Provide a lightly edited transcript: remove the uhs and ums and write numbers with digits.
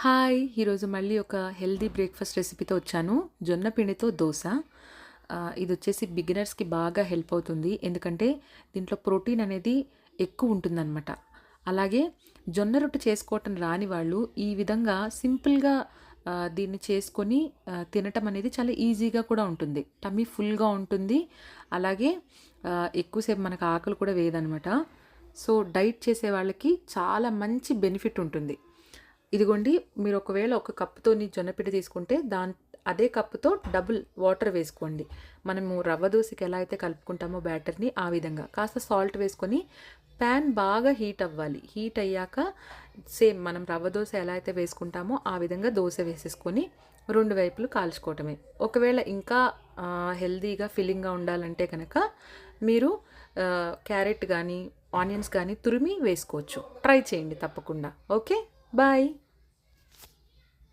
Hi! ఈరోజు మళ్ళీ ఒక హెల్తీ బ్రేక్‌ఫాస్ట్ రెసిపీతో వచ్చాను. జొన్న పిండితో దోస. ఇదొచ్చేసి బిగినర్స్‌కి బాగా హెల్ప్ అవుతుంది. ఎందుకంటే దీంట్లో ప్రోటీన్ అనేది ఎక్కువ ఉంటుందనమాట. అలాగే జొన్న రొట్టె చేసుకోవటం రాని వాళ్ళు ఈ విధంగా సింపుల్‌గా దీన్ని చేసుకొని తినటం అనేది చాలా ఈజీగా కూడా ఉంటుంది. టమ్మీ ఫుల్‌గా ఉంటుంది. అలాగే ఎక్కువసేపు మనకు ఆకలి కూడా వేయదనమాట. సో, డైట్ చేసే వాళ్ళకి చాలా మంచి బెనిఫిట్ ఉంటుంది. ఇదిగోండి, మీరు ఒకవేళ ఒక కప్పుతోని జొన్నపిండి తీసుకుంటే అదే కప్పుతో డబుల్ వాటర్ వేసుకోండి. మనము రవ్వ దోసకి ఎలా అయితే కలుపుకుంటామో బ్యాటర్‌ని ఆ విధంగా. కాస్త సాల్ట్ వేసుకొని ప్యాన్ బాగా హీట్ అవ్వాలి. హీట్ అయ్యాక సేమ్ మనం రవ్వ దోస ఎలా అయితే వేసుకుంటామో ఆ విధంగా దోస వేసేసుకొని 2 వైపులు కాల్చుకోవటమే. ఒకవేళ ఇంకా హెల్తీగా ఫిల్లింగ్‌గా ఉండాలంటే కనుక మీరు క్యారెట్ గానీ, ఆనియన్స్ గానీ తురిమి వేసుకోవచ్చు. ట్రై చేయండి తప్పకుండా. ఓకే. బాయ్.